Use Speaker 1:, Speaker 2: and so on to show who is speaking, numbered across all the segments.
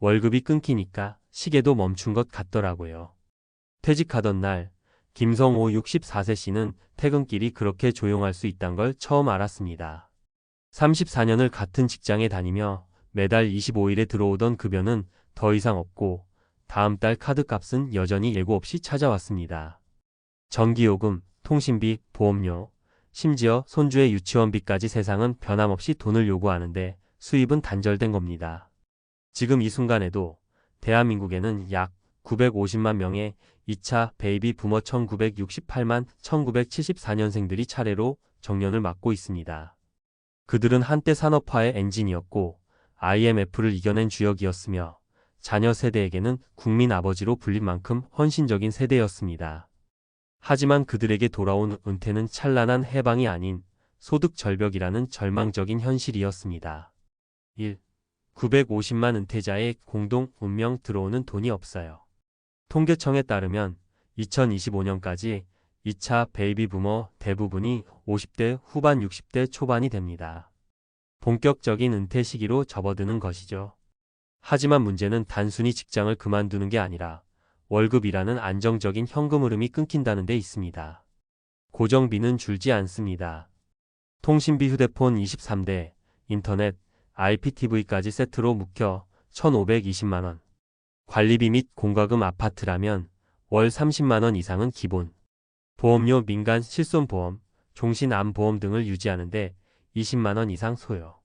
Speaker 1: 월급이 끊기니까 시계도 멈춘 것 같더라고요. 퇴직하던 날 김성호 64세 씨는 퇴근길이 그렇게 조용할 수 있단 걸 처음 알았습니다. 34년을 같은 직장에 다니며 매달 25일에 들어오던 급여는 더 이상 없고 다음 달 카드값은 여전히 예고 없이 찾아왔습니다. 전기요금, 통신비, 보험료, 심지어 손주의 유치원비까지 세상은 변함없이 돈을 요구하는데 수입은 단절된 겁니다. 지금 이 순간에도 대한민국에는 약 950만 명의 2차 베이비 부머 1968만 1974년생들이 차례로 정년을 맞고 있습니다. 그들은 한때 산업화의 엔진이었고 IMF를 이겨낸 주역이었으며 자녀 세대에게는 국민 아버지로 불릴 만큼 헌신적인 세대였습니다. 하지만 그들에게 돌아온 은퇴는 찬란한 해방이 아닌 소득 절벽이라는 절망적인 현실이었습니다. 1. 950만 은퇴자의 공동 운명 들어오는 돈이 없어요. 통계청에 따르면 2025년까지 2차 베이비 부머 대부분이 50대 후반 60대 초반이 됩니다. 본격적인 은퇴 시기로 접어드는 것이죠. 하지만 문제는 단순히 직장을 그만두는 게 아니라 월급이라는 안정적인 현금 흐름이 끊긴다는 데 있습니다. 고정비는 줄지 않습니다. 통신비 휴대폰 23대, 인터넷, IPTV까지 세트로 묶여 1,520만원. 관리비 및 공과금 아파트라면 월 30만원 이상은 기본. 보험료 민간 실손보험, 종신암보험 등을 유지하는데 20만원 이상 소요.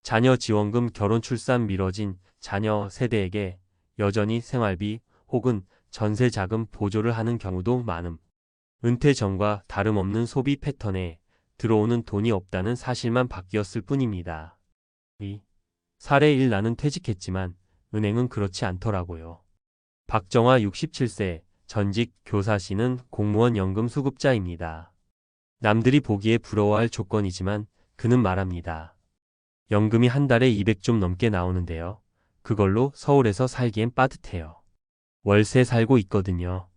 Speaker 1: 자녀 지원금 결혼 출산 미뤄진 자녀 세대에게 여전히 생활비 혹은 전세 자금 보조를 하는 경우도 많음. 은퇴 전과 다름없는 소비 패턴에 들어오는 돈이 없다는 사실만 바뀌었을 뿐입니다. 2. 사례 1 나는 퇴직했지만 은행은 그렇지 않더라고요. 박정화 67세 전직 교사 씨는 공무원 연금 수급자입니다. 남들이 보기에 부러워할 조건이지만 그는 말합니다. 연금이 한 달에 200 좀 넘게 나오는데요. 그걸로 서울에서 살기엔 빠듯해요. 월세 살고 있거든요.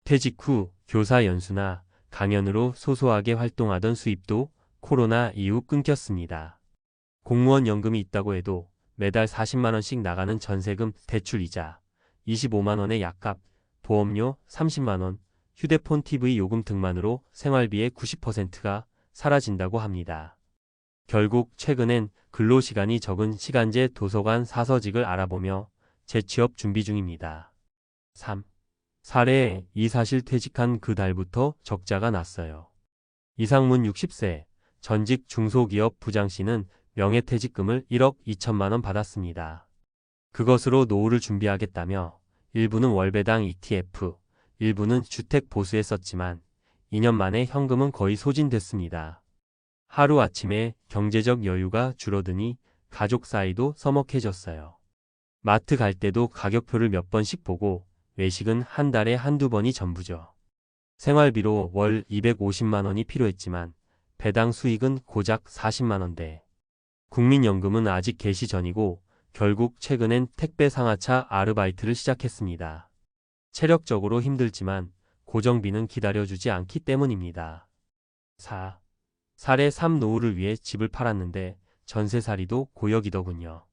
Speaker 1: 퇴직 후 교사 연수나 강연으로 소소하게 활동하던 수입도 코로나 이후 끊겼습니다. 공무원 연금이 있다고 해도 매달 40만원씩 나가는 전세금 대출이자 25만원의 약값, 보험료 30만원, 휴대폰 TV 요금 등만으로 생활비의 90%가 사라진다고 합니다. 결국 최근엔 근로시간이 적은 시간제 도서관 사서직을 알아보며 재취업 준비 중입니다. 3. 사례 이 사실 퇴직한 그 달부터 적자가 났어요. 이상문 60세 전직 중소기업 부장씨는 명예퇴직금을 1억 2천만원 받았습니다. 그것으로 노후를 준비하겠다며 일부는 월배당 ETF, 일부는 주택 보수에 썼지만 2년 만에 현금은 거의 소진됐습니다. 하루아침에 경제적 여유가 줄어드니 가족 사이도 서먹해졌어요. 마트 갈 때도 가격표를 몇 번씩 보고 외식은 한 달에 한두 번이 전부죠. 생활비로 월 250만원이 필요했지만 배당 수익은 고작 40만원대. 국민연금은 아직 개시 전이고 결국 최근엔 택배 상하차 아르바이트를 시작했습니다. 체력적으로 힘들지만 고정비는 기다려주지 않기 때문입니다. 4. 사례 3 노후를 위해 집을 팔았는데 전세살이도 고역이더군요.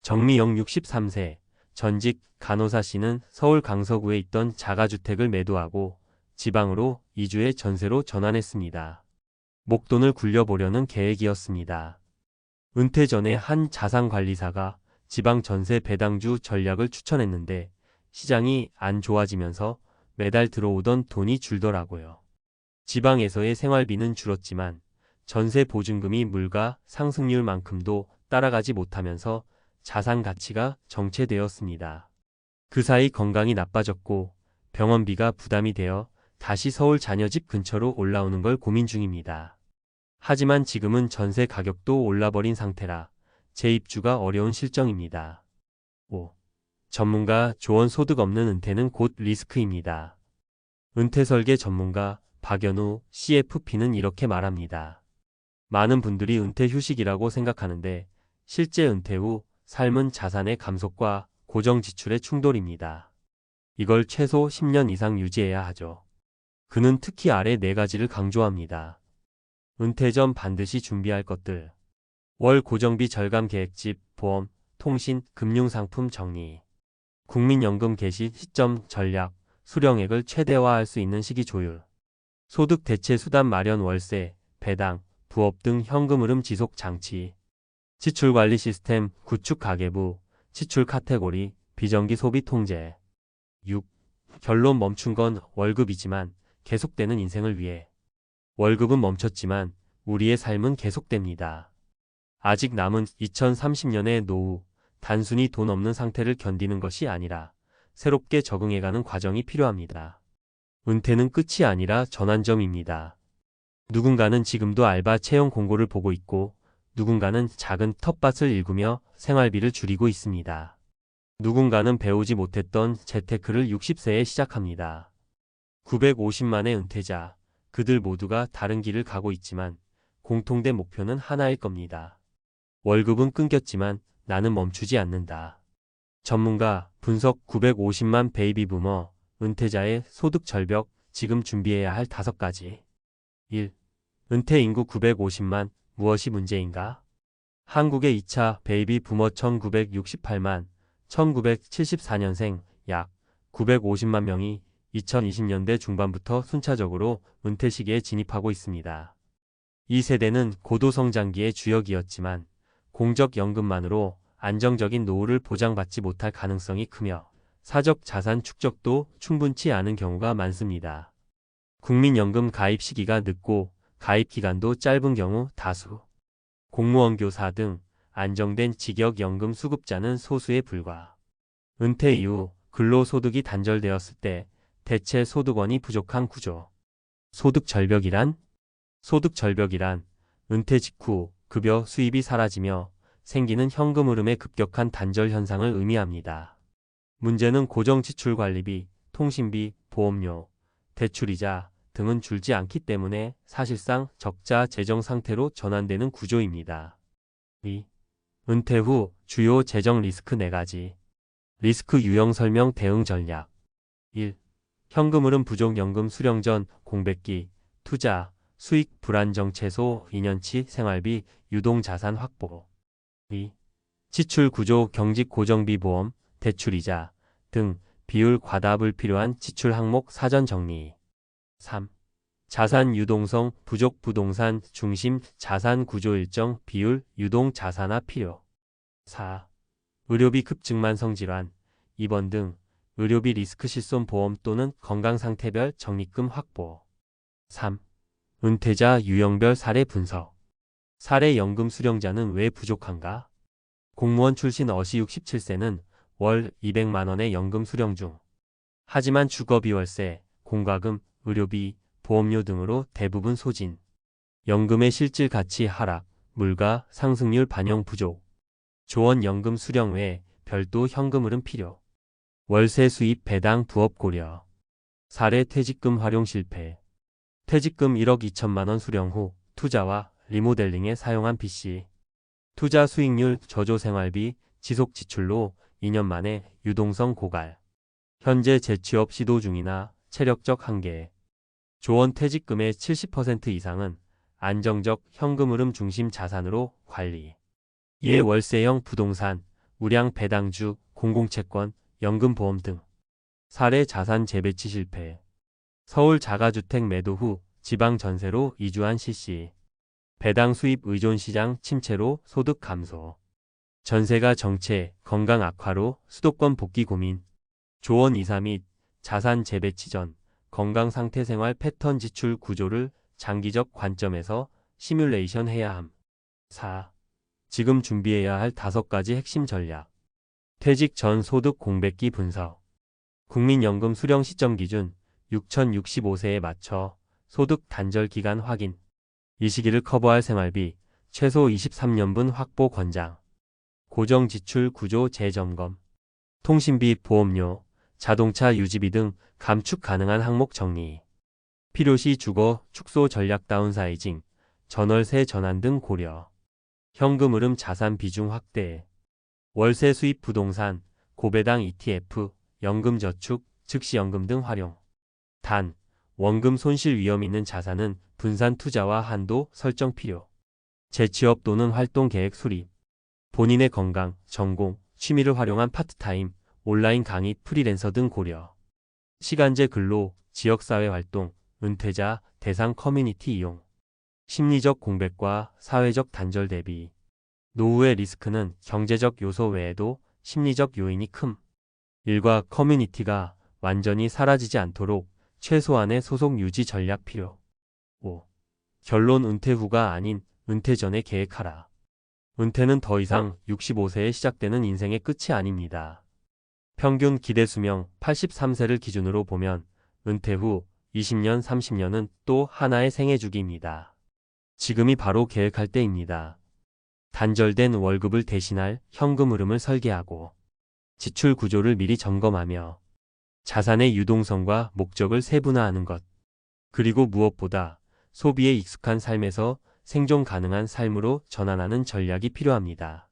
Speaker 1: 정미영 63세 전직 간호사 씨는 서울 강서구에 있던 자가주택을 매도하고 지방으로 이주해 전세로 전환했습니다. 목돈을 굴려보려는 계획이었습니다. 은퇴 전에 한 자산관리사가 지방 전세 배당주 전략을 추천했는데 시장이 안 좋아지면서 매달 들어오던 돈이 줄더라고요. 지방에서의 생활비는 줄었지만 전세 보증금이 물가 상승률만큼도 따라가지 못하면서 자산 가치가 정체되었습니다. 그 사이 건강이 나빠졌고 병원비가 부담이 되어 다시 서울 자녀집 근처로 올라오는 걸 고민 중입니다. 하지만 지금은 전세 가격도 올라버린 상태라 재입주가 어려운 실정입니다. 5. 전문가 조언 소득 없는 은퇴는 곧 리스크입니다. 은퇴설계 전문가 박연우 CFP는 이렇게 말합니다. 많은 분들이 은퇴 휴식이라고 생각하는데 실제 은퇴 후 삶은 자산의 감속과 고정 지출의 충돌입니다. 이걸 최소 10년 이상 유지해야 하죠. 그는 특히 아래 4가지를 강조합니다. 은퇴 전 반드시 준비할 것들. 월 고정비 절감 계획집, 보험, 통신, 금융상품 정리. 국민연금 개시 시점 전략, 수령액을 최대화할 수 있는 시기 조율. 소득 대체 수단 마련 월세, 배당, 부업 등 현금 흐름 지속 장치. 지출 관리 시스템 구축 가계부, 지출 카테고리, 비정기 소비 통제. 6. 결론 멈춘 건 월급이지만 계속되는 인생을 위해. 월급은 멈췄지만 우리의 삶은 계속됩니다. 아직 남은 2030년의 노후, 단순히 돈 없는 상태를 견디는 것이 아니라 새롭게 적응해가는 과정이 필요합니다. 은퇴는 끝이 아니라 전환점입니다. 누군가는 지금도 알바 채용 공고를 보고 있고 누군가는 작은 텃밭을 일구며 생활비를 줄이고 있습니다. 누군가는 배우지 못했던 재테크를 60세에 시작합니다. 950만의 은퇴자, 그들 모두가 다른 길을 가고 있지만 공통된 목표는 하나일 겁니다. 월급은 끊겼지만 나는 멈추지 않는다. 전문가 분석 950만 베이비 부머, 은퇴자의 소득 절벽, 지금 준비해야 할 5가지. 1. 은퇴 인구 950만, 무엇이 문제인가? 한국의 2차 베이비 부머 1968만, 1974년생 약 950만 명이 2020년대 중반부터 순차적으로 은퇴 시기에 진입하고 있습니다. 이 세대는 고도성장기의 주역이었지만 공적연금만으로 안정적인 노후를 보장받지 못할 가능성이 크며 사적 자산 축적도 충분치 않은 경우가 많습니다. 국민연금 가입 시기가 늦고 가입 기간도 짧은 경우 다수. 공무원, 교사 등 안정된 직역연금 수급자는 소수에 불과. 은퇴 이후 근로소득이 단절되었을 때 대체 소득원이 부족한 구조. 소득절벽이란? 소득절벽이란 은퇴 직후 급여 수입이 사라지며 생기는 현금 흐름의 급격한 단절 현상을 의미합니다. 문제는 고정지출관리비, 통신비, 보험료, 대출이자 등은 줄지 않기 때문에 사실상 적자 재정 상태로 전환되는 구조입니다. 2. 은퇴 후 주요 재정 리스크 4가지. 리스크 유형 설명 대응 전략. 1. 현금 흐름 부족 연금 수령 전 공백기, 투자, 수익 불안정 최소 2년치 생활비, 유동자산 확보. 2. 지출 구조 경직 고정비 보험, 대출이자 등 비율 과다 불필요한 지출 항목 사전 정리. 3. 자산 유동성 부족 부동산 중심 자산 구조 일정 비율 유동 자산화 필요. 4. 의료비 급증만 성질환, 입원 등 의료비 리스크 실손 보험 또는 건강상태별 적립금 확보. 3. 은퇴자 유형별 사례 분석. 사례 연금 수령자는 왜 부족한가? 공무원 출신 어시 67세는 월 200만원의 연금 수령 중. 하지만 주거비 월세, 공과금, 의료비, 보험료 등으로 대부분 소진. 연금의 실질 가치 하락, 물가 상승률 반영 부족. 조원 연금 수령 외 별도 현금 흐름 필요. 월세 수입 배당 부업 고려. 사례 퇴직금 활용 실패. 퇴직금 1억 2천만원 수령 후 투자와 리모델링에 사용한 PC. 투자 수익률 저조 생활비 지속 지출로 2년 만에 유동성 고갈. 현재 재취업 시도 중이나 체력적 한계. 조원 퇴직금의 70% 이상은 안정적 현금 흐름 중심 자산으로 관리. 이에 월세형 부동산, 우량 배당주, 공공채권, 연금보험 등. 사례 자산 재배치 실패. 서울 자가주택 매도 후 지방 전세로 이주한 CC. 배당 수입 의존 시장 침체로 소득 감소. 전세가 정체, 건강 악화로 수도권 복귀 고민. 조원 이사 및 자산 재배치 전 건강 상태 생활 패턴 지출 구조를 장기적 관점에서 시뮬레이션 해야 함. 4. 지금 준비해야 할 5가지 핵심 전략. 퇴직 전 소득 공백기 분석. 국민연금 수령 시점 기준 6065세에 맞춰 소득 단절 기간 확인. 이 시기를 커버할 생활비 최소 23년분 확보 권장. 고정 지출 구조 재점검. 통신비, 보험료, 자동차 유지비 등 감축 가능한 항목 정리. 필요시 주거, 축소 전략 다운사이징, 전월세 전환 등 고려. 현금 흐름 자산 비중 확대. 월세 수입 부동산, 고배당 ETF, 연금 저축, 즉시연금 등 활용. 단, 원금 손실 위험 있는 자산은 분산 투자와 한도 설정 필요. 재취업 또는 활동 계획 수립. 본인의 건강, 전공, 취미를 활용한 파트타임, 온라인 강의, 프리랜서 등 고려. 시간제 근로, 지역사회 활동, 은퇴자, 대상 커뮤니티 이용. 심리적 공백과 사회적 단절 대비. 노후의 리스크는 경제적 요소 외에도 심리적 요인이 큼. 일과 커뮤니티가 완전히 사라지지 않도록 최소한의 소속 유지 전략 필요. 5. 결론 은퇴 후가 아닌 은퇴 전에 계획하라. 은퇴는 더 이상 65세에 시작되는 인생의 끝이 아닙니다. 평균 기대 수명 83세를 기준으로 보면 은퇴 후 20년, 30년은 또 하나의 생애 주기입니다. 지금이 바로 계획할 때입니다. 단절된 월급을 대신할 현금 흐름을 설계하고 지출 구조를 미리 점검하며 자산의 유동성과 목적을 세분화하는 것. 그리고 무엇보다 소비에 익숙한 삶에서 생존 가능한 삶으로 전환하는 전략이 필요합니다.